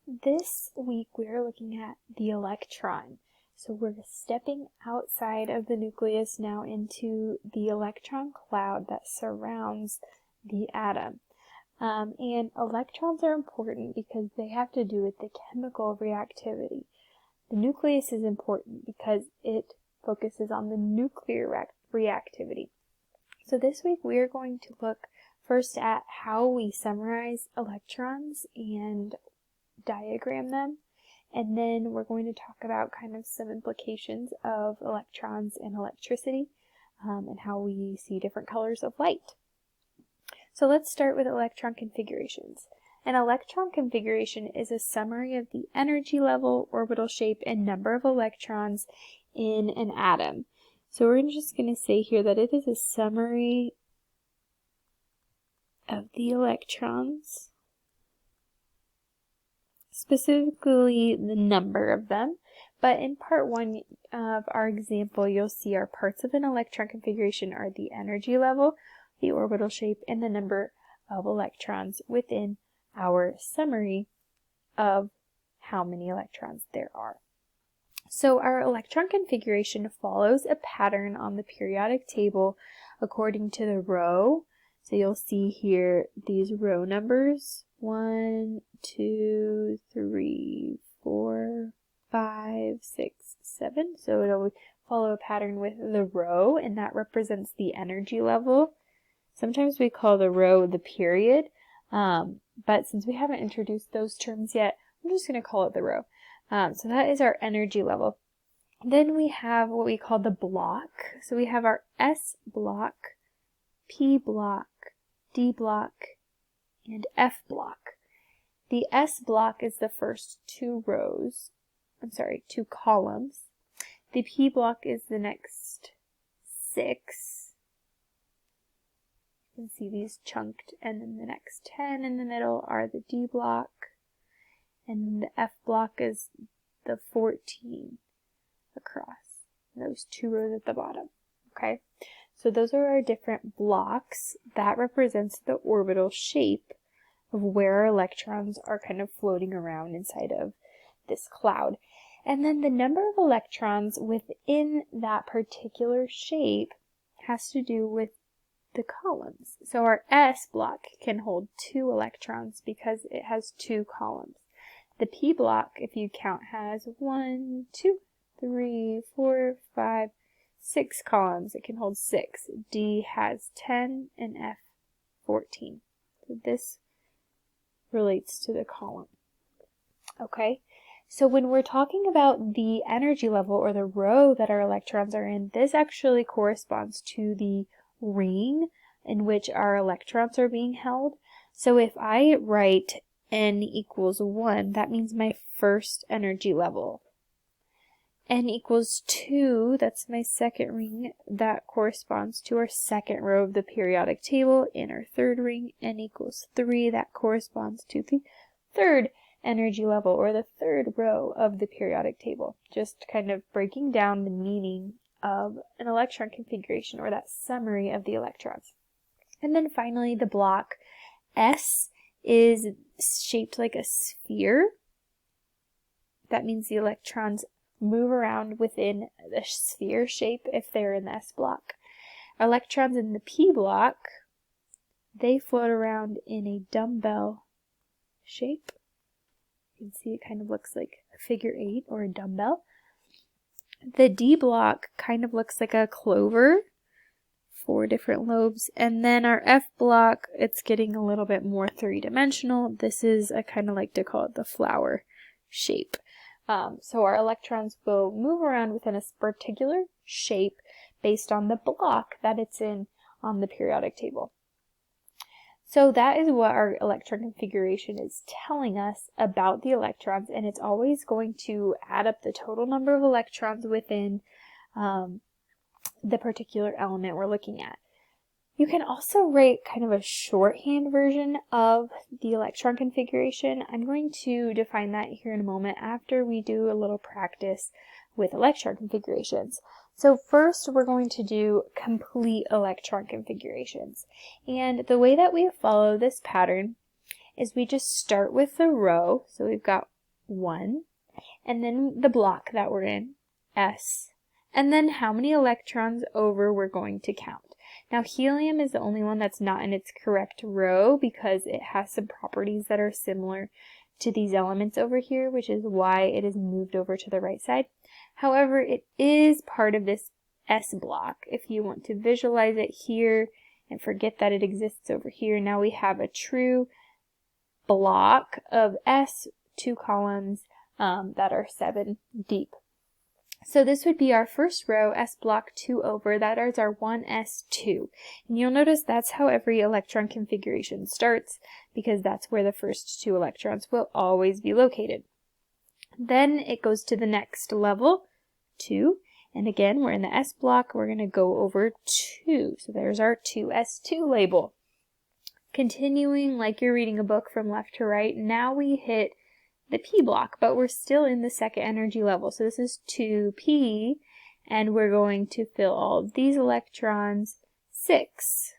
This week we're looking at the electron. So we're stepping outside of the nucleus now into the electron cloud that surrounds the atom. And electrons are important because they have to do with the chemical reactivity. The nucleus is important because it focuses on the nuclear reactivity. So this week we are going to look first at how we summarize electrons and diagram them, and then we're going to talk about kind of some implications of electrons and electricity, and how we see different colors of light. So let's start with electron configurations. An electron configuration is a summary of the energy level, orbital shape, and number of electrons in an atom. So we're just going to say here that it is a summary of the electrons, specifically the number of them. But in part 1 of our example, you'll see our parts of an electron configuration are the energy level, the orbital shape, and the number of electrons within our summary of how many electrons there are. So our electron configuration follows a pattern on the periodic table according to the row. So you'll see here these row numbers: 1, 2, 3, 4, 5, 6, 7. So it'll follow a pattern with the row, and that represents the energy level. Sometimes we call the row the period, but since we haven't introduced those terms yet, I'm just going to call it the row. So that is our energy level. Then we have what we call the block. So we have our S block, P block, D block, and F block. The S block is the first two columns. The P block is the next 6. You can see these chunked, and then the next 10 in the middle are the D block, and the F block is the 14 across, those 2 rows at the bottom. Okay, so those are our different blocks. That represents the orbital shape of where our electrons are kind of floating around inside of this cloud. And then the number of electrons within that particular shape has to do with the columns. So our S block can hold 2 electrons because it has 2 columns. The P block, if you count, has 1, 2, 3, 4, 5, 6 columns. It can hold 6. D has 10 and F 14. So this relates to the column. Okay, so when we're talking about the energy level or the row that our electrons are in, this actually corresponds to the ring in which our electrons are being held. So if I write N equals 1, that means my first energy level. N equals 2, that's my second ring. That corresponds to our second row of the periodic table. In our third ring, N equals 3, that corresponds to the third energy level or the third row of the periodic table. Just kind of breaking down the meaning of an electron configuration, or that summary of the electrons. And then finally the block S is shaped like a sphere. That means the electrons move around within the sphere shape if they're in the S block. Electrons in the P block, they float around in a dumbbell shape. You can see it kind of looks like a figure 8 or a dumbbell. The D block kind of looks like a clover, 4 different lobes. And then our F block, it's getting a little bit more 3-dimensional. This is, I kind of like to call it the flower shape. So our electrons will move around within a particular shape based on the block that it's in on the periodic table. So that is what our electron configuration is telling us about the electrons, and it's always going to add up the total number of electrons within the particular element we're looking at. You can also write kind of a shorthand version of the electron configuration. I'm going to define that here in a moment after we do a little practice with electron configurations. So first we're going to do complete electron configurations. And the way that we follow this pattern is we just start with the row. So we've got 1, and then the block that we're in, S, and then how many electrons over we're going to count. Now helium is the only one that's not in its correct row because it has some properties that are similar to these elements over here, which is why it is moved over to the right side. However, it is part of this S block. If you want to visualize it here and forget that it exists over here, now we have a true block of S, 2 columns that are 7 deep. So this would be our first row, S block 2 over. That is our 1s2. And you'll notice that's how every electron configuration starts, because that's where the first 2 electrons will always be located. Then it goes to the next level, 2. And again, we're in the S block. We're going to go over 2. So there's our 2s2 label. Continuing like you're reading a book from left to right, now we hit the P block, but we're still in the second energy level. So this is 2p, and we're going to fill all of these electrons 6.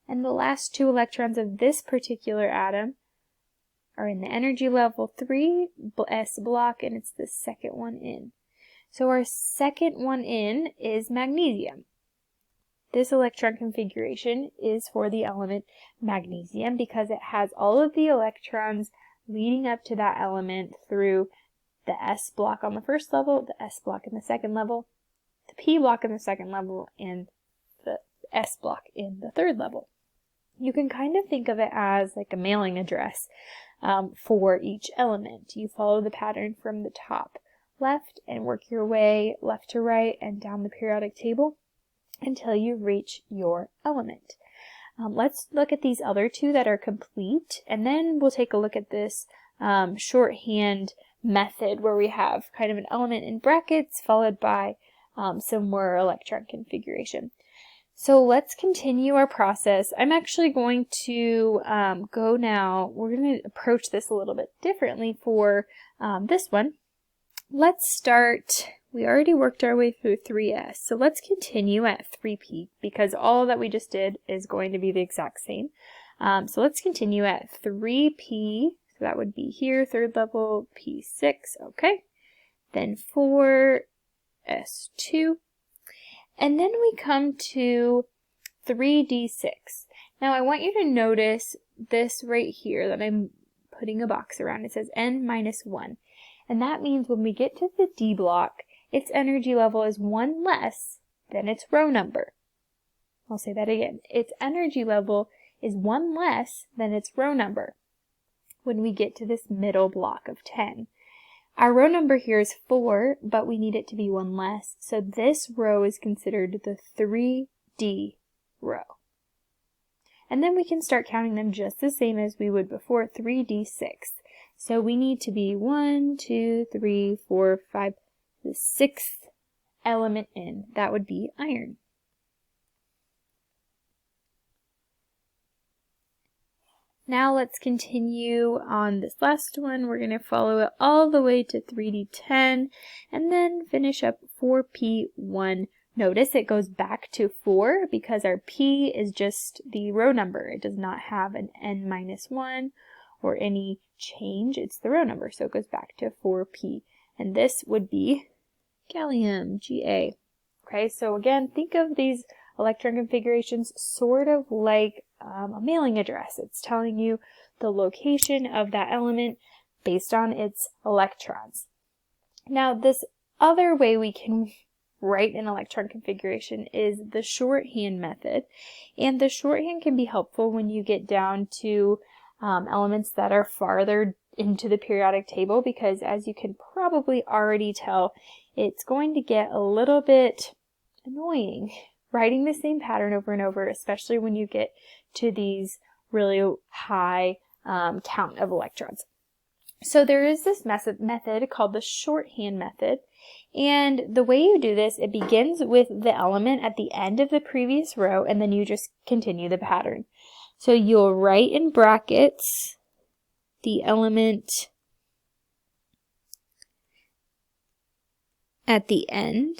And the last 2 electrons of this particular atom are in the energy level 3, S block, and it's the second one in. So our second one in is magnesium. This electron configuration is for the element magnesium because it has all of the electrons leading up to that element through the S block on the first level, the S block in the second level, the P block in the second level, and the S block in the third level. You can kind of think of it as like a mailing address for each element. You follow the pattern from the top left and work your way left to right and down the periodic table until you reach your element. Let's look at these other 2 that are complete, and then we'll take a look at this shorthand method where we have kind of an element in brackets followed by some more electron configuration. So let's continue our process. I'm actually going to go now. We're going to approach this a little bit differently for this one. Let's start. We already worked our way through 3s, so let's continue at 3p because all that we just did is going to be the exact same. So let's continue at 3p, so that would be here, third level, p6, okay. Then 4s2, and then we come to 3d6. Now I want you to notice this right here that I'm putting a box around. It says n minus 1, and that means when we get to the D block, its energy level is 1 less than its row number. I'll say that again. Its energy level is 1 less than its row number when we get to this middle block of 10. Our row number here is 4, but we need it to be 1 less, so this row is considered the 3D row. And then we can start counting them just the same as we would before, 3d6. So we need to be 1, 2, 3, 4, 5, the 6th element in. That would be iron. Now let's continue on this last one. We're going to follow it all the way to 3d10 and then finish up 4p1. Notice it goes back to 4 because our p is just the row number. It does not have an n minus 1 or any change. It's the row number, so it goes back to 4p. And this would be gallium, Ga. Okay, so again, think of these electron configurations sort of like a mailing address. It's telling you the location of that element based on its electrons. Now, this other way we can write an electron configuration is the shorthand method. And the shorthand can be helpful when you get down to elements that are farther into the periodic table, because as you can probably already tell, it's going to get a little bit annoying writing the same pattern over and over, especially when you get to these really high count of electrons. So there is this method called the shorthand method, and the way you do this, it begins with the element at the end of the previous row, and then you just continue the pattern. So you'll write in brackets the element at the end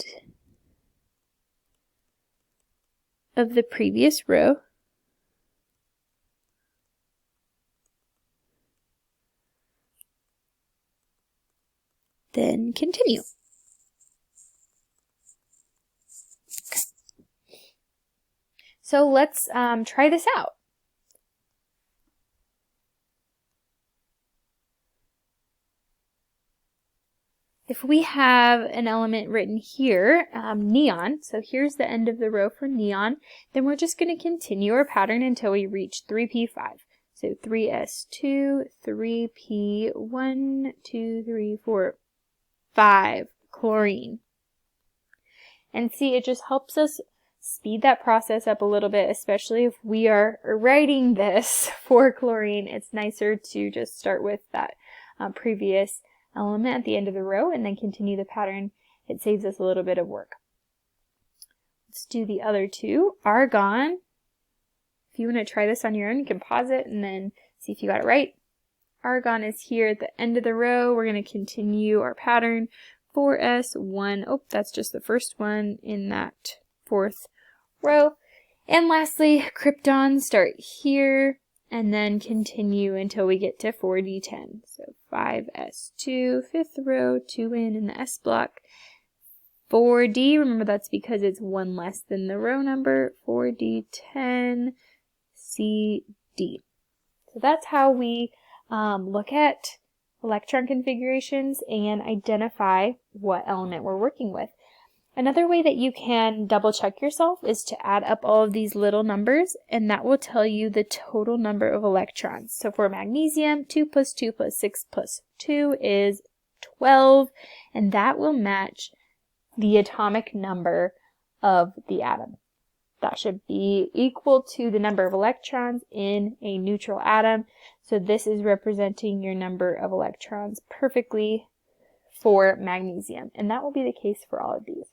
of the previous row, then continue. Okay. So let's try this out. If we have an element written here, neon, so here's the end of the row for neon, then we're just going to continue our pattern until we reach 3p5. So 3s2, 3p, 1, 2, 3, 4, 5, chlorine. And see, it just helps us speed that process up a little bit, especially if we are writing this for chlorine. It's nicer to just start with that previous element at the end of the row and then continue the pattern. It saves us a little bit of work. Let's do the other two. Argon. If you want to try this on your own, you can pause it and then see if you got it right. Argon is here at the end of the row. We're going to continue our pattern. 4s1. Oh, that's just the first one in that fourth row. And lastly, krypton, start here and then continue until we get to 4d10. So 5s2, fifth row, 2 in the s block. 4d, remember that's because it's one less than the row number. 4d10, cd. So that's how we look at electron configurations and identify what element we're working with. Another way that you can double check yourself is to add up all of these little numbers, and that will tell you the total number of electrons. So for magnesium, 2 plus 2 plus 6 plus 2 is 12, and that will match the atomic number of the atom. That should be equal to the number of electrons in a neutral atom. So this is representing your number of electrons perfectly for magnesium, and that will be the case for all of these.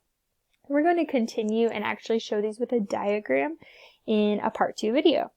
We're going to continue and actually show these with a diagram in a part 2 video.